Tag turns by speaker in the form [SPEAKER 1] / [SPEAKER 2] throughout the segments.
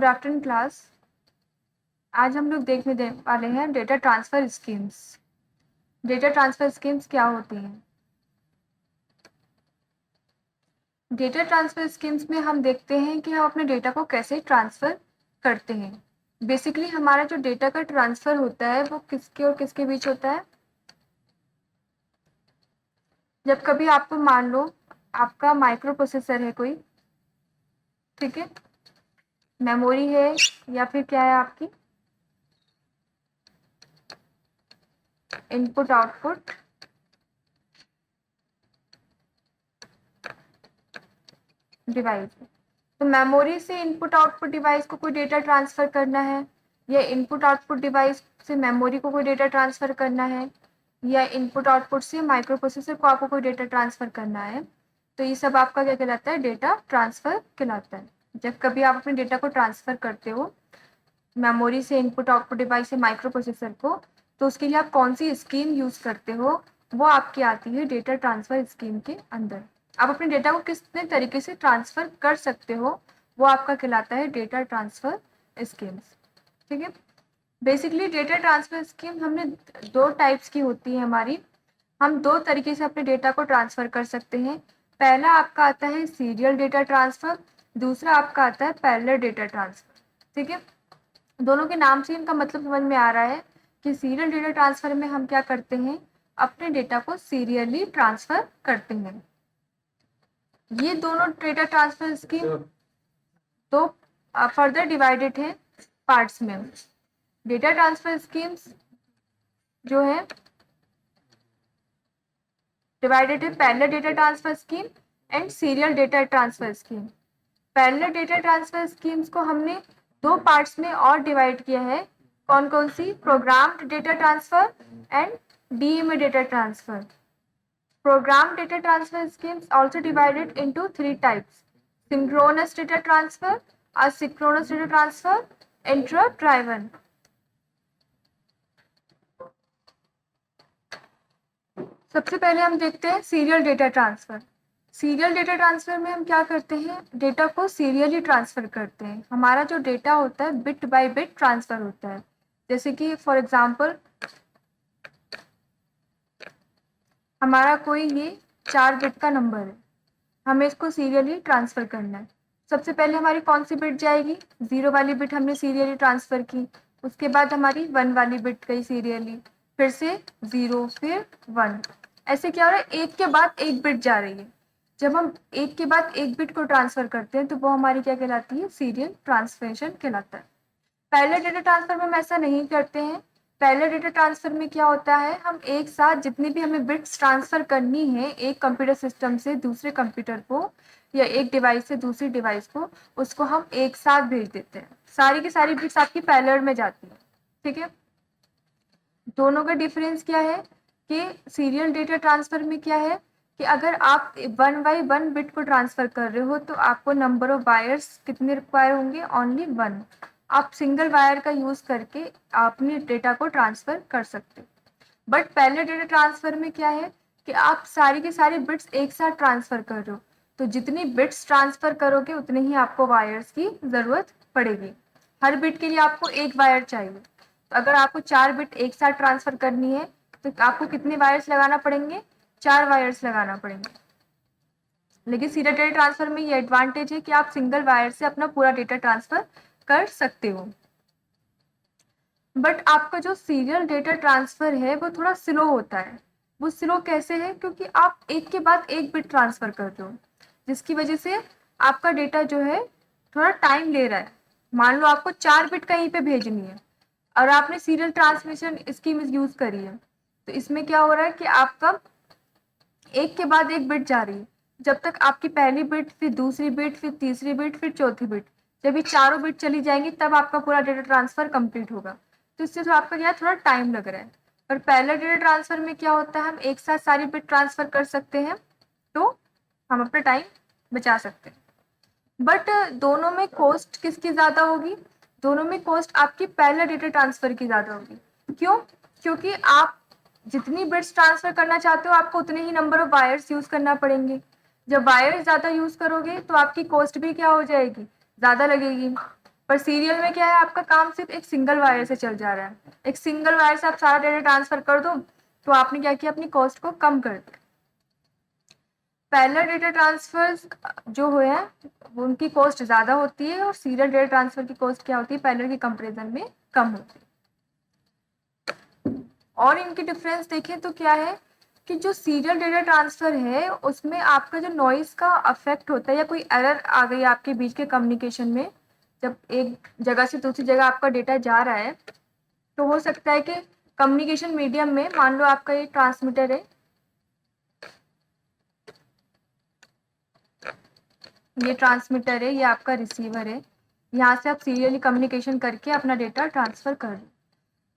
[SPEAKER 1] Good afternoon class. आज हम लोग देखने वाले हैं data transfer schemes. Data transfer schemes क्या होती हैं? डेटा ट्रांसफर स्कीम्स में हम देखते हैं कि हम अपने डेटा को कैसे ट्रांसफर करते हैं। बेसिकली हमारा जो डेटा का ट्रांसफर होता है वो किसके और किसके बीच होता है। जब कभी आपको मान लो आपका माइक्रो प्रोसेसर है कोई, ठीक है, मेमोरी है या फिर क्या है आपकी इनपुट आउटपुट डिवाइस। तो मेमोरी से इनपुट आउटपुट डिवाइस को कोई डेटा ट्रांसफर करना है, या इनपुट आउटपुट डिवाइस से मेमोरी को कोई डेटा ट्रांसफर करना है, या इनपुट आउटपुट से माइक्रो प्रोसेसर को आपको कोई डेटा ट्रांसफर करना है, तो ये सब आपका क्या कहलाता है? डेटा ट्रांसफर कहलाता है। जब कभी आप अपने डेटा को ट्रांसफर करते हो मेमोरी से इनपुट आउटपुट डिवाइस से माइक्रो प्रोसेसर को, तो उसके लिए आप कौन सी स्कीम यूज करते हो, वो आपकी आती है डेटा ट्रांसफर स्कीम के अंदर। आप अपने डेटा को कितने तरीके से ट्रांसफर कर सकते हो, वो आपका कहलाता है डेटा ट्रांसफर स्कीम्स। ठीक है, बेसिकली डेटा ट्रांसफर स्कीम हमने दो टाइप्स की होती है हमारी। हम दो तरीके से अपने डेटा को ट्रांसफर कर सकते हैं। पहला आपका आता है सीरियल डेटा ट्रांसफर, दूसरा आपका आता है पैरेलल डेटा ट्रांसफर। ठीक है, दोनों के नाम से इनका मतलब समझ में आ रहा है कि सीरियल डेटा ट्रांसफर में हम क्या करते हैं, अपने डेटा को सीरियली ट्रांसफर करते हैं। ये दोनों डेटा ट्रांसफर स्कीम तो फर्दर डिवाइडेड है पार्ट्स में। डेटा ट्रांसफर स्कीम्स जो है डिवाइडेड है parallel data transfer scheme and serial data transfer scheme. Parallel data transfer schemes को हमने दो पार्ट्स में और डिवाइड किया है। कौन कौन सी? Programmed data transfer and DMA data transfer. Programmed data transfer schemes also divided into three types: synchronous data transfer, asynchronous data transfer, interrupt driven. सबसे पहले हम देखते हैं serial data transfer. Serial data transfer में हम क्या करते हैं, डेटा को सीरियली ट्रांसफर करते हैं। हमारा जो डेटा होता है बिट बाय बिट ट्रांसफर होता है। जैसे कि फॉर एग्जांपल हमारा कोई ये 4 बिट का नंबर है, हमें इसको सीरियली ट्रांसफर करना है। सबसे पहले हमारी कौन सी बिट जाएगी? 0 वाली बिट हमने सीरियली ट्रांसफर की, उसके बाद हमारी 1 वाली बिट गई सीरियली, फिर से 0, फिर 1। ऐसे क्या हो रहा है, एक के बाद एक बिट जा रही है। जब हम एक के बाद एक बिट को ट्रांसफर करते हैं तो वो हमारी क्या कहलाती है? सीरियल ट्रांसफरेशन कहलाता है। पैरेलल डेटा ट्रांसफर में हम ऐसा नहीं करते हैं। पैरेलल डेटा ट्रांसफर में क्या होता है, हम एक साथ जितनी भी हमें बिट्स ट्रांसफर करनी है एक कंप्यूटर सिस्टम से दूसरे कंप्यूटर को या एक डिवाइस से दूसरी डिवाइस को, उसको हम एक साथ भेज देते हैं। सारी की सारी बिट्स आपकी पैरेलल में जाती है। ठीक है, दोनों का डिफरेंस क्या है कि सीरियल डेटा ट्रांसफर में क्या है कि अगर आप 1 बाई 1 बिट को ट्रांसफर कर रहे हो तो आपको नंबर ऑफ वायर्स कितने रिक्वायर होंगे? ओनली 1। आप सिंगल वायर का यूज करके अपने डेटा को ट्रांसफर कर सकते हो। बट पैरेलल डेटा ट्रांसफर में क्या है कि आप सारी की सारी बिट्स एक साथ ट्रांसफर कर रहे हो, तो जितनी बिट्स ट्रांसफर करोगे उतने ही आपको वायर्स की जरूरत पड़ेगी। हर बिट के लिए आपको एक वायर चाहिए। तो अगर आपको 4 बिट एक साथ ट्रांसफर करनी है तो आपको कितने वायर्स लगाना पड़ेंगे? 4 वायर्स लगाना पड़ेंगे। लेकिन सीरियल डेटा ट्रांसफर में ये एडवांटेज है कि आप सिंगल वायर से अपना पूरा डेटा ट्रांसफर कर सकते हो। बट आपका जो सीरियल डेटा ट्रांसफर है वो थोड़ा स्लो होता है। वो स्लो कैसे है? क्योंकि आप एक के बाद एक बिट ट्रांसफर कर रहे हो, जिसकी वजह से आपका डेटा जो है थोड़ा टाइम ले रहा है। मान लो आपको 4 बिट कहीं पे भेजनी है और आपने सीरियल ट्रांसमिशन स्कीम यूज करी है, तो इसमें क्या हो रहा है कि आपका एक के बाद एक बिट जा रही है। जब तक आपकी पहली बिट, फिर दूसरी बिट, फिर तीसरी बिट, फिर चौथी बिट, जब ये चारों बिट चली जाएंगी तब आपका पूरा डेटा ट्रांसफर कंप्लीट होगा। तो इससे तो आपका क्या है, थोड़ा टाइम लग रहा है। पर पैरेलल डेटा ट्रांसफर में क्या होता है, हम एक साथ सारी बिट ट्रांसफर कर सकते हैं, तो हम अपना टाइम बचा सकते हैं। बट दोनों में कॉस्ट किसकी ज़्यादा होगी? दोनों में कॉस्ट आपकी पैरेलल डेटा ट्रांसफर की ज़्यादा होगी। क्यों? क्योंकि आप जितनी बिट्स ट्रांसफर करना चाहते हो आपको उतने ही नंबर ऑफ वायर्स यूज़ करना पड़ेंगे। जब वायर्स ज़्यादा यूज़ करोगे तो आपकी कॉस्ट भी क्या हो जाएगी? ज़्यादा लगेगी। पर सीरियल में क्या है, आपका काम सिर्फ एक सिंगल वायर से चल जा रहा है, एक सिंगल वायर से आप सारा डेटा ट्रांसफर कर दो, तो आपने क्या किया, अपनी कॉस्ट को कम कर दिया। पैरेलल डेटा ट्रांसफर जो हुए हैं उनकी कॉस्ट ज़्यादा होती है और सीरियल डेटा ट्रांसफर की कॉस्ट क्या होती है, पैरेलल के कंपैरिजन में कम होती है। और इनकी डिफरेंस देखें तो क्या है कि जो सीरियल डेटा ट्रांसफर है उसमें आपका जो नॉइस का अफेक्ट होता है या कोई एरर आ गई आपके बीच के कम्युनिकेशन में, जब एक जगह से दूसरी जगह आपका डेटा जा रहा है, तो हो सकता है कि कम्युनिकेशन मीडियम में, मान लो आपका ये ट्रांसमीटर है, ये ट्रांसमीटर है, ये आपका रिसीवर है, यहाँ से आप सीरियली कम्युनिकेशन करके अपना डेटा ट्रांसफर कर रहे हो।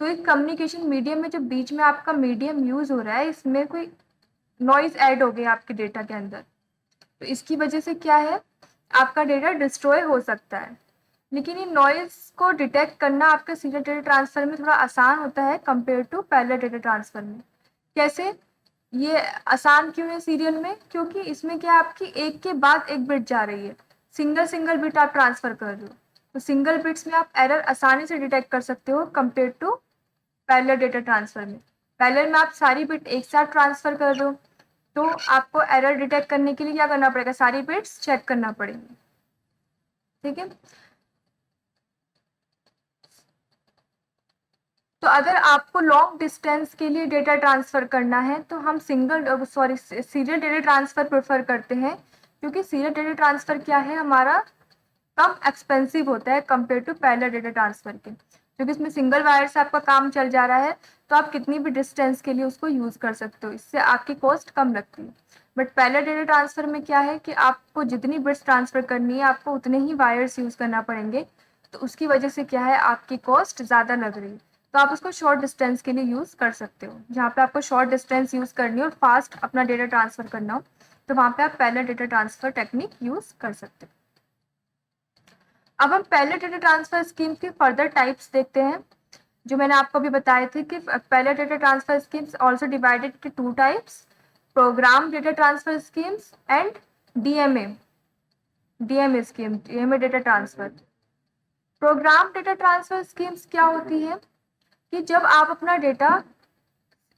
[SPEAKER 1] तो एक कम्युनिकेशन मीडियम में जो बीच में आपका मीडियम यूज हो रहा है, इसमें कोई नॉइज ऐड हो गया आपके डेटा के अंदर, तो इसकी वजह से क्या है, आपका डेटा डिस्ट्रॉय हो सकता है। लेकिन ये नॉइज को डिटेक्ट करना आपके सीरियल डेटा ट्रांसफर में थोड़ा आसान होता है compare to parallel data transfer में। कैसे ये आसान क्यों है सीरियल में, क्योंकि इसमें क्या आपकी एक के बाद एक बिट जा रही है, सिंगल सिंगल बिट आप ट्रांसफर कर रहे हो, तो सिंगल बिट्स में आप एरर आसानी से डिटेक्ट कर सकते हो compare to parallel data transfer में। पैरेलल में आप सारी बिट एक साथ ट्रांसफर कर रहे हो, तो आपको एरर डिटेक्ट करने के लिए क्या करना पड़ेगा, सारी बिट्स चेक करना पड़ेगी। ठीक है, तो अगर आपको लॉन्ग डिस्टेंस के लिए डेटा ट्रांसफ़र करना है तो हम सीरियल डेटा ट्रांसफ़र प्रेफर करते हैं, क्योंकि सीरियल डेटा ट्रांसफ़र क्या है हमारा कम एक्सपेंसिव होता है compare to parallel data transfer के, क्योंकि इसमें सिंगल वायर से आपका काम चल जा रहा है, तो आप कितनी भी डिस्टेंस के लिए उसको यूज़ कर सकते हो, इससे आपकी कॉस्ट कम लगती है। बट पैरेलल डेटा ट्रांसफ़र में क्या है कि आपको जितनी बिट्स ट्रांसफ़र करनी है आपको उतने ही वायर्स यूज़ करना पड़ेंगे, तो उसकी वजह से क्या है आपकी कॉस्ट ज़्यादा लग रही है। तो आप उसको शॉर्ट डिस्टेंस के लिए यूज़ कर सकते हो, जहाँ पे आपको शॉर्ट डिस्टेंस यूज़ करनी हो और फास्ट अपना डेटा ट्रांसफ़र करना हो, तो वहाँ पे आप parallel data transfer technique use कर सकते हो। अब हम पैरेलल डेटा ट्रांसफ़र स्कीम के फर्दर टाइप्स देखते हैं, जो मैंने आपको अभी बताए थे कि parallel data transfer schemes also divided into two types, program data transfer schemes and DMA scheme, DMA data transfer. Program data transfer schemes क्या होती है कि जब आप अपना डेटा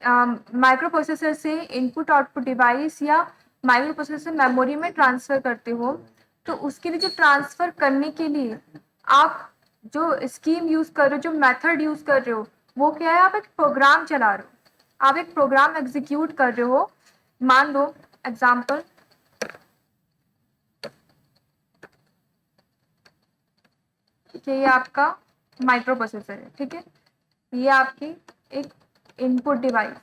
[SPEAKER 1] माइक्रो प्रोसेसर से इनपुट आउटपुट डिवाइस या माइक्रो प्रोसेसर मेमोरी में ट्रांसफ़र करते हो, तो उसके लिए जो ट्रांसफ़र करने के लिए आप जो स्कीम यूज़ कर रहे हो, जो मेथड यूज़ कर रहे हो, वो क्या है, आप एक प्रोग्राम चला रहे हो, आप एक प्रोग्राम एग्जीक्यूट कर रहे हो। मान लो एग्जाम्पल कि ये आपका माइक्रो प्रोसेसर है, ठीक है, ये आपकी एक इनपुट डिवाइस,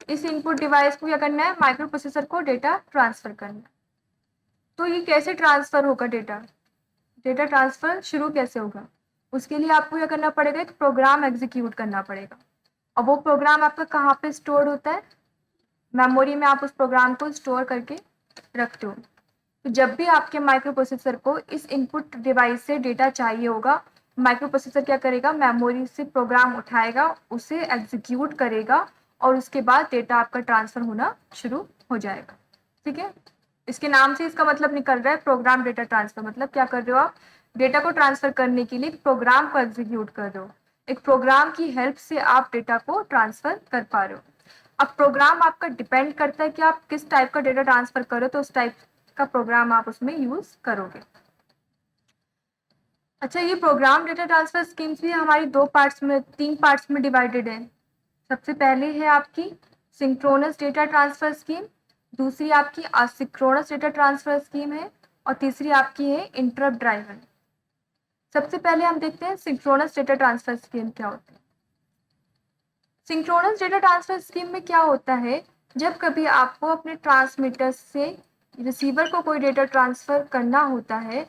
[SPEAKER 1] इस इनपुट डिवाइस को क्या करना है, माइक्रो प्रोसेसर को डेटा ट्रांसफ़र करना है। तो ये कैसे ट्रांसफ़र होगा डेटा, डेटा ट्रांसफ़र शुरू कैसे होगा, उसके लिए आपको क्या करना पड़ेगा, एक प्रोग्राम एग्जीक्यूट करना पड़ेगा। और वो प्रोग्राम आपका कहाँ पे स्टोर होता है, मेमोरी में आप उस प्रोग्राम को स्टोर करके रखते हो। तो जब भी आपके माइक्रो प्रोसेसर को इस इनपुट डिवाइस से डेटा चाहिए होगा, माइक्रो प्रोसेसर क्या करेगा, मेमोरी से प्रोग्राम उठाएगा, उसे एग्जीक्यूट करेगा और उसके बाद डेटा आपका ट्रांसफ़र होना शुरू हो जाएगा। ठीक है, इसके नाम से इसका मतलब निकल रहा है प्रोग्राम डेटा ट्रांसफ़र, मतलब क्या कर रहे हो आप, डेटा को ट्रांसफ़र करने के लिए एक प्रोग्राम को एग्जीक्यूट कर रहे हो, एक प्रोग्राम की हेल्प से आप डेटा को ट्रांसफ़र कर पा रहे हो। अब प्रोग्राम आपका डिपेंड करता है कि आप किस टाइप का डेटा ट्रांसफ़र करो, तो उस टाइप का प्रोग्राम आप उसमें यूज़ करोगे। अच्छा, ये प्रोग्राम डेटा ट्रांसफ़र स्कीम्स भी हमारी तीन पार्ट्स में डिवाइडेड है। सबसे पहले है आपकी सिंक्रोनस डेटा ट्रांसफ़र स्कीम, दूसरी आपकी असिंक्रोनस डेटा ट्रांसफ़र स्कीम है और तीसरी आपकी है इंटरप्ट ड्राइवन। सबसे पहले हम देखते हैं सिंक्रोनस डेटा ट्रांसफ़र स्कीम क्या होती है। सिंक्रोनस डेटा ट्रांसफ़र स्कीम में क्या होता है, जब कभी आपको अपने ट्रांसमीटर से रिसीवर को कोई डेटा ट्रांसफ़र करना होता है,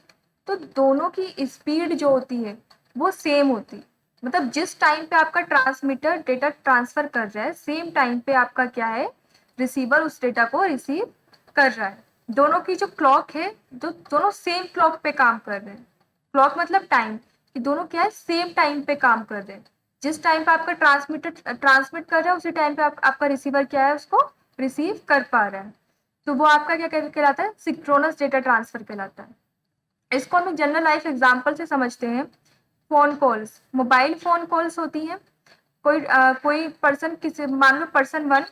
[SPEAKER 1] तो दोनों की स्पीड जो होती है वो सेम होती है। मतलब जिस टाइम पे आपका ट्रांसमीटर डेटा ट्रांसफ़र कर रहा है, सेम टाइम पे आपका क्या है, रिसीवर उस डेटा को रिसीव कर रहा है। दोनों की जो क्लॉक है, दोनों सेम क्लॉक पे काम कर रहे हैं। क्लॉक मतलब टाइम, कि दोनों क्या है, सेम टाइम पे काम कर रहे हैं। जिस टाइम पे आपका ट्रांसमीटर ट्रांसमिट कर रहा है, उसी टाइम पे आपका रिसीवर क्या है, उसको रिसीव कर पा रहा है। तो वो आपका क्या कहलाता है, सिंक्रोनस डेटा ट्रांसफ़र कहलाता है। इसको हम जनरल लाइफ एग्जांपल से समझते हैं। Phone calls, mobile phone calls होती हैं। कोई पर्सन किसी, मान लो पर्सन 1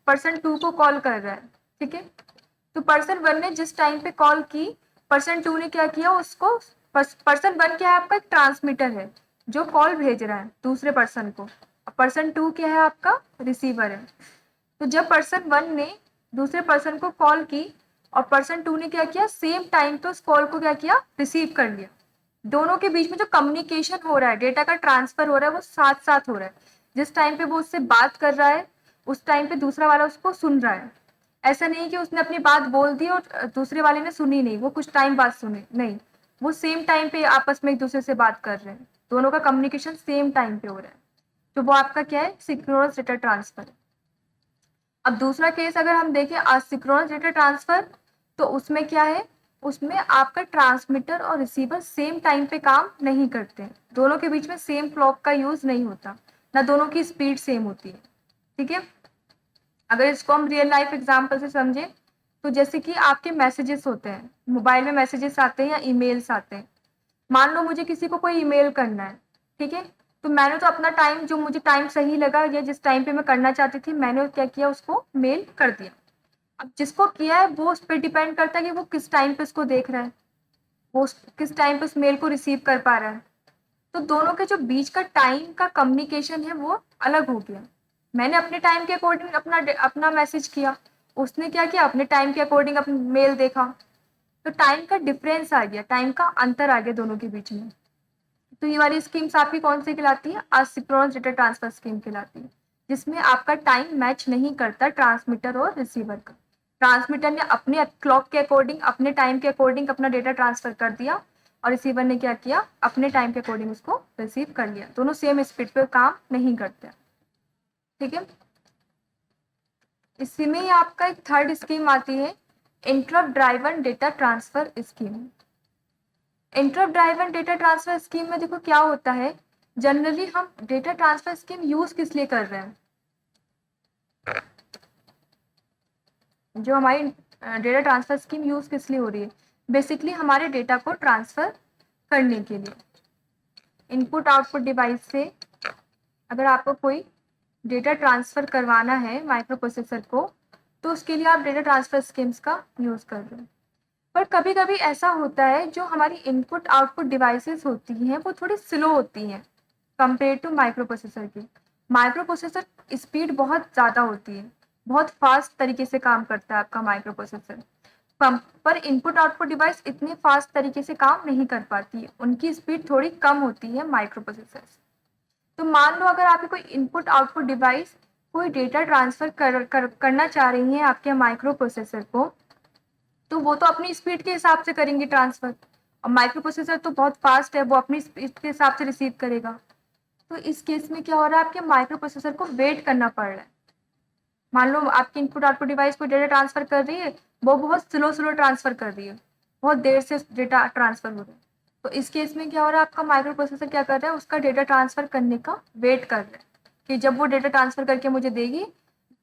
[SPEAKER 1] पर्सन 2 को कॉल कर रहा है, ठीक है। तो पर्सन 1 ने जिस टाइम पे कॉल की, पर्सन 2 ने क्या किया, उसको पर्सन 1 क्या है, आपका एक ट्रांसमीटर है जो कॉल भेज रहा है दूसरे पर्सन को। पर्सन 2 क्या है, आपका रिसीवर है। तो जब पर्सन 1 ने दूसरे पर्सन को कॉल की और पर्सन 2 ने क्या किया, सेम टाइम पे उस कॉल को क्या किया, रिसीव कर लिया। दोनों के बीच में जो कम्युनिकेशन हो रहा है, डेटा का ट्रांसफर हो रहा है, वो साथ साथ हो रहा है। जिस टाइम पे वो उससे बात कर रहा है, उस टाइम पे दूसरा वाला उसको सुन रहा है। ऐसा नहीं कि उसने अपनी बात बोल दी और दूसरे वाले ने सुनी नहीं, वो कुछ टाइम बाद सुने, नहीं, वो सेम टाइम पे आपस में एक दूसरे से बात कर रहे हैं। दोनों का कम्युनिकेशन सेम टाइम पे हो रहा है। तो वो आपका क्या है, सिंक्रोनस डेटा ट्रांसफर। अब दूसरा केस अगर हम देखें असिंक्रोनस डेटा ट्रांसफर, तो उसमें क्या है, उसमें आपका ट्रांसमीटर और रिसीवर सेम टाइम पे काम नहीं करते हैं। दोनों के बीच में सेम क्लॉक का यूज नहीं होता, ना दोनों की स्पीड सेम होती है, ठीक है। अगर इसको हम रियल लाइफ एग्जांपल से समझें, तो जैसे कि आपके मैसेजेस होते हैं, मोबाइल में मैसेजेस आते हैं या ईमेल्स आते हैं। मान लो मुझे किसी को कोई ईमेल करना है, ठीक है। तो मैंने तो अपना टाइम, जो मुझे टाइम सही लगा या जिस टाइम पे मैं करना चाहती थी, मैंने क्या किया, उसको मेल कर दिया। अब जिसको किया है वो उस पर डिपेंड करता है कि वो किस टाइम पे उसको देख रहा है, वो किस टाइम पे उस मेल को रिसीव कर पा रहा है। तो दोनों के जो बीच का टाइम का कम्युनिकेशन है वो अलग हो गया। मैंने अपने टाइम के अकॉर्डिंग अपना अपना मैसेज किया, उसने क्या किया, अपने टाइम के अकॉर्डिंग अपना मेल देखा। तो टाइम का डिफरेंस आ गया, टाइम का अंतर आ गया दोनों के बीच में। तो ये वाली स्कीम्स आपकी कौन सी कहलाती है, असिंक्रोनस डेटा ट्रांसफर स्कीम कहलाती है, जिसमें आपका टाइम मैच नहीं करता ट्रांसमीटर और रिसीवर का। ट्रांसमीटर ने अपने क्लॉक के अकॉर्डिंग, अपने टाइम के अकॉर्डिंग अपना डेटा ट्रांसफर कर दिया, और रिसीवर ने क्या किया, अपने टाइम के अकॉर्डिंग उसको रिसीव कर लिया। दोनों सेम स्पीड पे काम नहीं करते, ठीक है। इसी में ही आपका एक थर्ड स्कीम आती है, interrupt driven data transfer scheme. Interrupt driven data transfer scheme में देखो क्या होता है, जनरली हम डेटा ट्रांसफर स्कीम यूज किस लिए कर रहे हैं, जो हमारी डेटा ट्रांसफर स्कीम यूज किस लिए हो रही है, बेसिकली हमारे डेटा को ट्रांसफर करने के लिए। इनपुट आउटपुट डिवाइस से अगर आपको कोई डेटा ट्रांसफर करवाना है माइक्रो प्रोसेसर को, तो उसके लिए आप डेटा ट्रांसफर स्कीम्स का यूज कर रहे हो। पर कभी कभी ऐसा होता है, जो हमारी इनपुट आउटपुट डिवाइसेस होती हैं वो थोड़ी स्लो होती हैं कंपेयर टू माइक्रो प्रोसेसर की। माइक्रो प्रोसेसर स्पीड बहुत ज़्यादा होती है, बहुत फास्ट तरीके से काम करता है आपका माइक्रो प्रोसेसर। पर इनपुट आउटपुट डिवाइस इतने फास्ट तरीके से काम नहीं कर पाती है, उनकी स्पीड थोड़ी कम होती है माइक्रो प्रोसेसर से। तो मान लो अगर आपकी कोई इनपुट आउटपुट डिवाइस कोई डेटा ट्रांसफर करना चाह रही है आपके माइक्रो प्रोसेसर को, तो वो तो अपनी स्पीड के हिसाब से करेंगे ट्रांसफर, और माइक्रो प्रोसेसर तो बहुत फास्ट है, वो अपनी स्पीड के हिसाब से रिसीव करेगा। तो इस केस में क्या हो रहा है, आपके माइक्रो प्रोसेसर को वेट करना पड़ रहा है। मान लो आपकी इनपुट आउटपुट डिवाइस को डेटा ट्रांसफर कर रही है, वो बहुत स्लो स्लो ट्रांसफर कर रही है, बहुत देर से डेटा ट्रांसफर हो रहा है। तो इस केस में क्या हो रहा है, आपका माइक्रो प्रोसेसर क्या कर रहा है, उसका डेटा ट्रांसफर करने का वेट कर रहा है कि जब वो डेटा ट्रांसफर करके मुझे देगी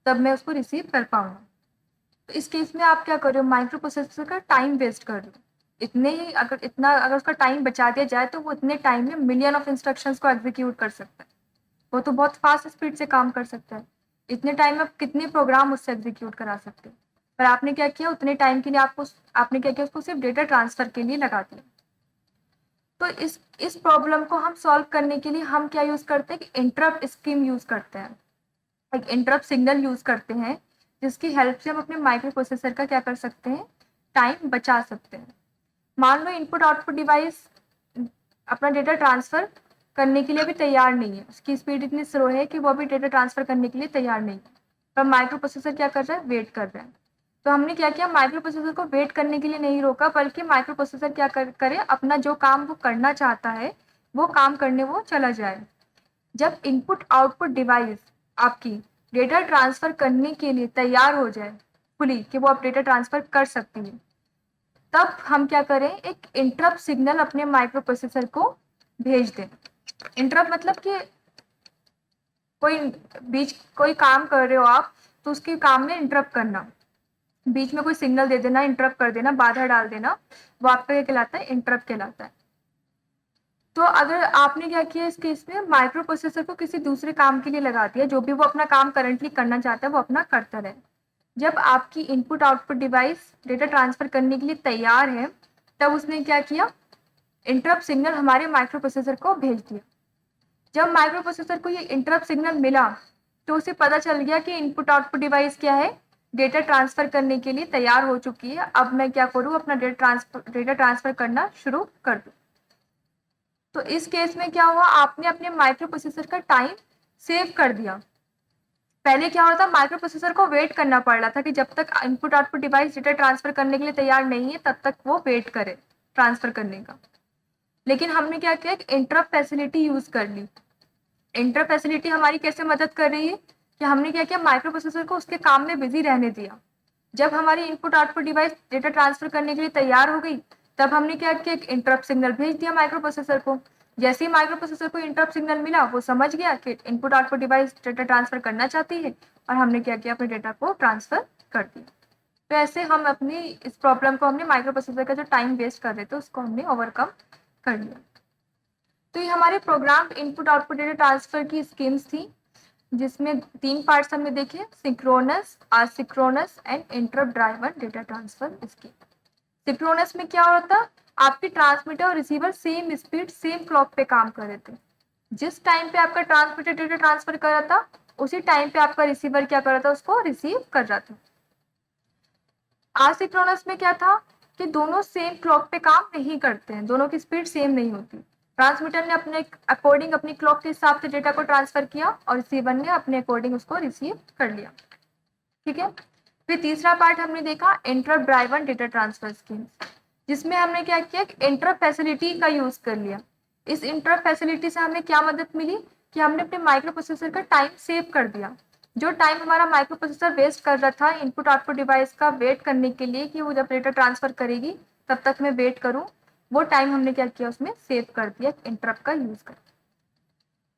[SPEAKER 1] तब मैं उसको रिसीव कर पाऊंगा। तो इस केस में आप क्या कर रहे हो, माइक्रो प्रोसेसर का टाइम वेस्ट कर रहे हो। अगर उसका टाइम बचा दिया जाए तो वो इतने टाइम में मिलियन ऑफ इंस्ट्रक्शंस को एग्जीक्यूट कर सकता है। वो तो बहुत फास्ट स्पीड से काम कर सकता है। इतने टाइम में आप कितने प्रोग्राम उससे एग्जीक्यूट करा सकते हो। पर आपने क्या किया, उतने टाइम के लिए आपने क्या किया, उसको सिर्फ डेटा ट्रांसफर के लिए लगा दिया। तो इस प्रॉब्लम को हम सॉल्व करने के लिए हम क्या यूज करते हैं कि इंटरप्ट स्कीम यूज करते हैं, एक इंटरप्ट सिग्नल यूज करते हैं, जिसकी हेल्प से हम अपने माइक्रो प्रोसेसर का क्या कर सकते हैं, टाइम बचा सकते हैं। मान लो इनपुट आउटपुट डिवाइस अपना डेटा ट्रांसफर करने के लिए भी तैयार नहीं है, उसकी स्पीड इतनी स्लो है कि वो अभी डेटा ट्रांसफर करने के लिए तैयार नहीं है, पर माइक्रो प्रोसेसर क्या कर रहा है, वेट कर रहा है। तो हमने क्या किया, माइक्रो प्रोसेसर को वेट करने के लिए नहीं रोका, बल्कि माइक्रो प्रोसेसर क्या करे, अपना जो काम वो करना चाहता है वो काम करने वो चला जाए। जब इनपुट आउटपुट डिवाइस आपकी डेटा ट्रांसफर करने के लिए तैयार हो जाए फुली, कि वो आप डेटा ट्रांसफर कर सकती है, तब हम क्या करें, एक इंटरप्ट सिग्नल अपने माइक्रो प्रोसेसर को भेज दें। इंटरप्ट मतलब कि कोई काम कर रहे हो आप, तो उसके काम में इंटरप्ट करना। बीच में कोई सिग्नल दे देना, इंटरप्ट कर देना, बाधा डाल देना, वो आपका क्या कहलाता है, इंटरप्ट कहलाता है। तो अगर आपने क्या किया इस केस में, माइक्रो प्रोसेसर को किसी दूसरे काम के लिए लगा दिया, जो भी वो अपना काम करंटली करना चाहता है वो अपना करता रहे। जब आपकी input output device data transfer करने के लिए तैयार है, तब उसने क्या किया, इंटरप्ट सिग्नल हमारे माइक्रो प्रोसेसर को भेज दिया। जब माइक्रो प्रोसेसर को ये इंटरप्ट सिग्नल मिला, तो उसे पता चल गया कि इनपुट आउटपुट डिवाइस क्या है, डेटा ट्रांसफर करने के लिए तैयार हो चुकी है। अब मैं क्या करूँ, अपना डेटा ट्रांसफर करना शुरू कर दूँ। तो इस केस में क्या हुआ, आपने अपने माइक्रो प्रोसेसर का टाइम सेव कर दिया। पहले क्या हो रहा था, माइक्रो प्रोसेसर को वेट करना पड़ रहा था कि जब तक input output device data transfer करने के लिए तैयार नहीं है तब तक वो वेट करे ट्रांसफर करने का। लेकिन हमने क्या किया, इंटरप्ट फैसिलिटी यूज कर ली। इंटरप्ट फैसिलिटी हमारी कैसे मदद कर रही है कि हमने क्या किया, माइक्रो प्रोसेसर को उसके काम में बिजी रहने दिया। जब हमारी input output device data transfer करने के लिए तैयार हो गई, तब हमने क्या किया, एक इंटरप्ट सिग्नल भेज दिया माइक्रो प्रोसेसर को। जैसे ही माइक्रो प्रोसेसर को इंटरप्ट सिग्नल मिला, वो समझ गया कि input output device data transfer करना चाहती है, और हमने क्या किया, अपने डेटा को ट्रांसफर कर दिया। तो ऐसे हम अपनी इस प्रॉब्लम को, हमने माइक्रो प्रोसेसर का जो टाइम वेस्ट कर रहे थे उसको हमने ओवरकम कर लिया। तो ये हमारे program input output data transfer की स्कीम्स थी, जिसमें 3 पार्ट्स हमने देखे, synchronous, asynchronous and interrupt driven data transfer scheme. Synchronous में क्या होता, आपकी ट्रांसमीटर और receiver same speed same clock पे काम कर रहे थे। जिस टाइम पे आपका ट्रांसमीटर डेटा ट्रांसफर कर रहा था, उसी टाइम पे आपका रिसीवर क्या कर रहा था, उसको रिसीव कर रहा था। आसिंक्रोनस में क्या था कि दोनों सेम क्लॉक पे काम नहीं करते हैं, दोनों की स्पीड सेम नहीं होती। ट्रांसमीटर ने अपने अकॉर्डिंग अपनी क्लॉक के हिसाब से डेटा को ट्रांसफर किया और रिसीवर ने अपने अकॉर्डिंग उसको रिसीव कर लिया। ठीक है। फिर तीसरा पार्ट हमने देखा, interrupt driven data transfer scheme, जिसमें हमने क्या किया, इंटरप्ट फैसिलिटी का यूज कर लिया। इस इंटरप्ट फैसिलिटी से हमें क्या मदद मिली कि हमने अपने माइक्रो प्रोसेसर का टाइम सेव कर दिया। जो टाइम हमारा माइक्रो प्रोसेसर वेस्ट कर रहा था इनपुट आउटपुट डिवाइस का वेट करने के लिए कि वो जब डेटा ट्रांसफर करेगी तब तक मैं वेट करूं, वो टाइम हमने क्या किया, उसमें सेव कर दिया इंटरप्ट का यूज कर।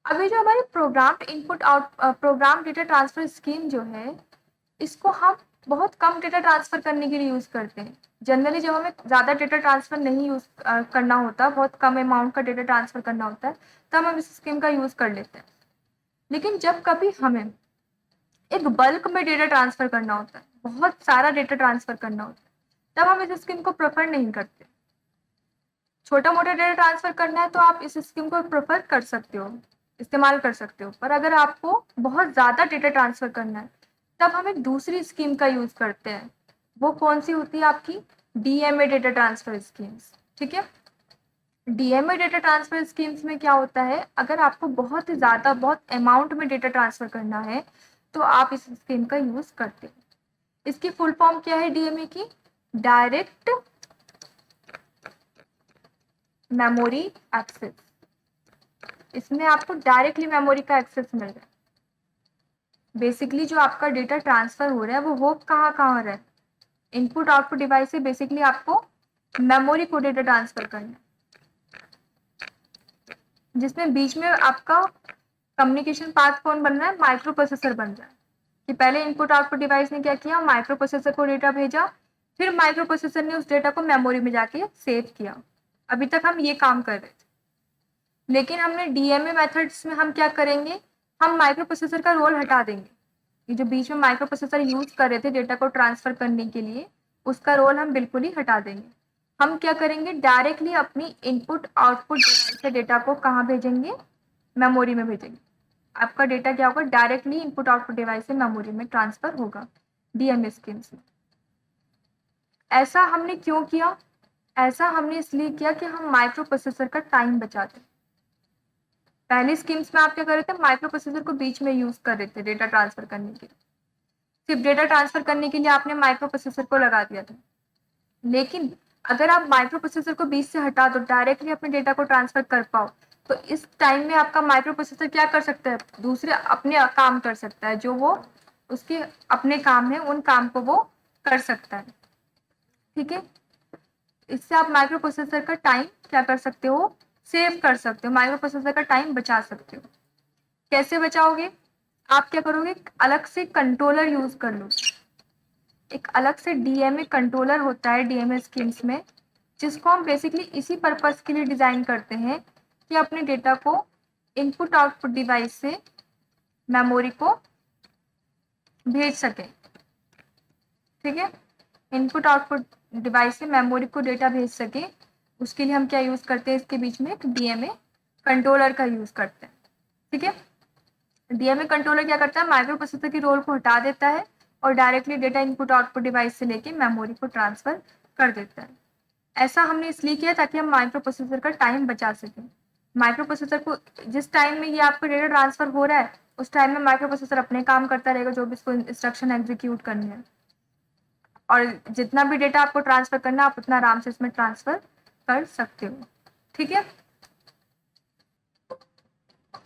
[SPEAKER 1] अभी जो हमारी प्रोग्राम डेटा ट्रांसफर स्कीम जो है, इसको हम बहुत कम डेटा ट्रांसफर करने के लिए यूज करते हैं। जनरली जब हमें ज्यादा डेटा ट्रांसफर नहीं यूज करना होता, बहुत कम अमाउंट का डेटा ट्रांसफर करना होता है, तब हम इस स्कीम का यूज कर लेते हैं। लेकिन जब कभी हमें एक बल्क में डेटा ट्रांसफर करना होता है, बहुत सारा डेटा ट्रांसफर करना होता है, तब हम इस स्कीम को प्रेफर नहीं करते। छोटा मोटा डेटा ट्रांसफर करना है तो आप इस स्कीम को प्रेफर कर सकते हो, इस्तेमाल कर सकते हो। पर अगर आपको बहुत ज्यादा डेटा ट्रांसफर करना है, तब हम एक दूसरी स्कीम का यूज करते हैं। वो कौन सी होती है, आपकी डीएमए डेटा ट्रांसफर स्कीम्स। ठीक है। डीएमए डेटा ट्रांसफर स्कीम्स में क्या होता है, अगर आपको बहुत ज्यादा, बहुत अमाउंट में डेटा ट्रांसफर करना है, तो आप इस स्कीम का यूज करते हो। इसकी फुल फॉर्म क्या है डीएमए की, डायरेक्ट मेमोरी एक्सेस। इसमें आपको डायरेक्टली मेमोरी का एक्सेस मिल रहा है। बेसिकली जो आपका डेटा ट्रांसफर हो रहा है वो कहाँ कहाँ रहा है, इनपुट आउटपुट डिवाइस से बेसिकली आपको मेमोरी को डेटा ट्रांसफर करना है, जिसमें बीच में आपका कम्युनिकेशन पाथ कौन बन रहा है, माइक्रो प्रोसेसर बन रहा है। कि पहले इनपुट आउटपुट डिवाइस ने क्या किया, माइक्रो प्रोसेसर को डेटा भेजा, फिर माइक्रो प्रोसेसर ने उस डेटा को मेमोरी में जाके सेव किया। अभी तक हम ये काम कर रहे थे। लेकिन हमने डीएमए मेथड्स में हम क्या करेंगे, हम माइक्रो प्रोसेसर का रोल हटा देंगे। ये जो बीच में माइक्रो प्रोसेसर यूज कर रहे थे डेटा को ट्रांसफर करने के लिए, उसका रोल हम बिल्कुल ही हटा देंगे। हम क्या करेंगे, डायरेक्टली अपनी इनपुट आउटपुट डिवाइस से डेटा को कहाँ भेजेंगे, मेमोरी में भेजेंगे। आपका डेटा क्या होगा, डायरेक्टली इनपुट आउटपुट डिवाइस से मेमोरी में ट्रांसफर होगा डीएमए स्कीम्स में। ऐसा हमने क्यों किया, ऐसा हमने इसलिए किया कि हम माइक्रो प्रोसेसर का टाइम बचाते। पहली स्कीम्स में आप क्या कर रहे थे, माइक्रो प्रोसेसर को बीच में यूज कर रहे थे डेटा ट्रांसफर करने के लिए। सिर्फ डेटा ट्रांसफर करने के लिए आपने माइक्रो प्रोसेसर को लगा दिया था। लेकिन अगर आप माइक्रो प्रोसेसर को बीच से हटा दो, डायरेक्टली अपने डेटा को ट्रांसफर कर पाओ, तो इस टाइम में आपका माइक्रो प्रोसेसर क्या कर सकता है, दूसरे अपने काम कर सकता है, जो वो उसके अपने काम है उन काम को वो कर सकता है। ठीक है। इससे आप माइक्रो प्रोसेसर का टाइम क्या कर सकते हो, सेव कर सकते हो, माइक्रो प्रोसेसर का टाइम बचा सकते हो। कैसे बचाओगे, आप क्या करोगे, अलग से कंट्रोलर यूज कर लो। एक अलग से डीएमए कंट्रोलर होता है डीएमए स्कीम्स में, जिसको हम बेसिकली इसी पर्पस के लिए डिज़ाइन करते हैं कि अपने डेटा को इनपुट आउटपुट डिवाइस से मेमोरी को भेज सकें। ठीक है, इनपुट आउटपुट डिवाइस से मेमोरी को डेटा भेज सके, उसके लिए हम क्या यूज़ करते हैं, इसके बीच में एक डीएमए कंट्रोलर का यूज़ करते हैं। ठीक है, डीएमए कंट्रोलर क्या करता है, माइक्रो प्रोसेसर की रोल को हटा देता है और directly data input output device से लेके मेमोरी को ट्रांसफर कर देता है। ऐसा हमने इसलिए किया ताकि हम माइक्रो प्रोसेसर का टाइम बचा सकें। माइक्रो प्रोसेसर को जिस टाइम में ये आपका डेटा ट्रांसफर हो रहा है, उस टाइम में माइक्रो प्रोसेसर अपने काम करता रहेगा, जो भी इसको इंस्ट्रक्शन एग्जीक्यूट करनी है, और जितना भी डेटा आपको ट्रांसफर करना है आप उतना आराम से इसमें ट्रांसफर कर सकते हो। ठीक है,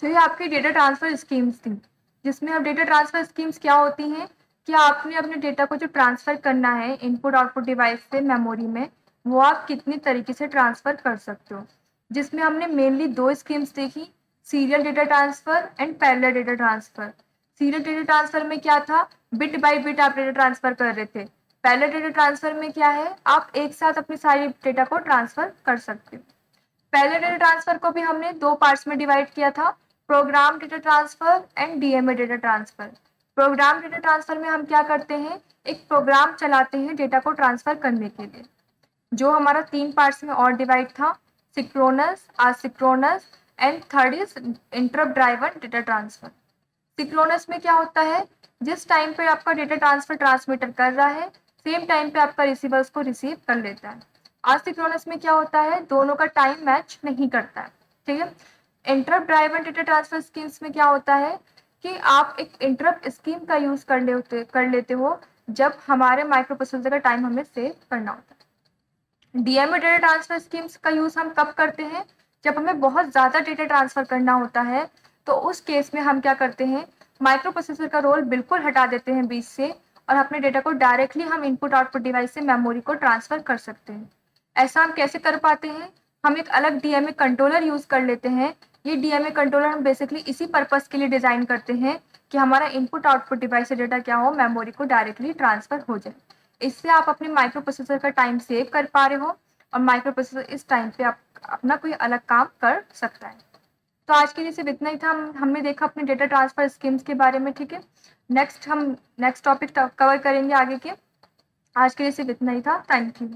[SPEAKER 1] तो ये आपकी डेटा ट्रांसफर स्कीम्स थी, जिसमें अब डेटा ट्रांसफर स्कीम्स क्या होती हैं कि आपने अपने डेटा को जो ट्रांसफर करना है इनपुट आउटपुट डिवाइस से मेमोरी में, वो आप कितनी तरीके से ट्रांसफर कर सकते हो। जिसमें हमने मेनली 2 स्कीम्स देखी, serial data transfer and parallel data transfer. Serial data transfer में क्या था, बिट बाय बिट आप डेटा ट्रांसफर कर रहे थे। पैरेलल डेटा ट्रांसफर में क्या है, आप एक साथ अपनी सारी डेटा को ट्रांसफर कर सकते हो। पैरेलल डेटा ट्रांसफर को भी हमने 2 पार्ट्स में डिवाइड किया था, program data transfer and DMA data transfer. Program data transfer में हम क्या करते हैं, एक प्रोग्राम चलाते हैं डेटा को ट्रांसफर करने के लिए, जो हमारा 3 पार्ट्स में और डिवाइड था, synchronous, asynchronous and third is interrupt driven data transfer. Synchronous में क्या होता है, जिस टाइम पे आपका डेटा ट्रांसफर ट्रांसमीटर कर रहा है, सेम टाइम पे आपका रिसीवर उसको रिसीव कर लेता है। एसिंक्रोनस में क्या होता है, दोनों का टाइम मैच नहीं करता है। ठीक है, interrupt driven data transfer schemes में क्या होता है कि आप एक इंटरप्ट स्कीम का यूज कर लेते हो जब हमारे माइक्रो प्रोसेसर का टाइम हमें सेव करना होता है। डीएमए डेटा ट्रांसफर स्कीम्स का यूज हम कब करते हैं, जब हमें बहुत ज़्यादा डेटा ट्रांसफर करना होता है, तो उस केस में हम क्या करते हैं, माइक्रो प्रोसेसर का रोल बिल्कुल हटा देते हैं बीच से, और अपने डेटा को डायरेक्टली हम इनपुट आउटपुट डिवाइस से मेमोरी को ट्रांसफर कर सकते हैं। ऐसा हम कैसे कर पाते हैं, हम एक अलग डीएमए कंट्रोलर यूज कर लेते हैं। ये डीएमए कंट्रोलर हम बेसिकली इसी पर्पस के लिए डिजाइन करते हैं कि हमारा इनपुट आउटपुट डिवाइस से डेटा क्या हो, मेमोरी को डायरेक्टली ट्रांसफर हो जाए। इससे आप अपने माइक्रो प्रोसेसर का टाइम सेव कर पा रहे हो, और माइक्रो प्रोसेसर इस टाइम पे आप अपना कोई अलग काम कर सकता है। तो आज के लिए सिर्फ इतना ही था, हमने देखा अपने डेटा ट्रांसफर स्कीम्स के बारे में। ठीक है, नेक्स्ट टॉपिक कवर करेंगे आगे के। आज के लिए सिर्फ इतना ही था। Thank you.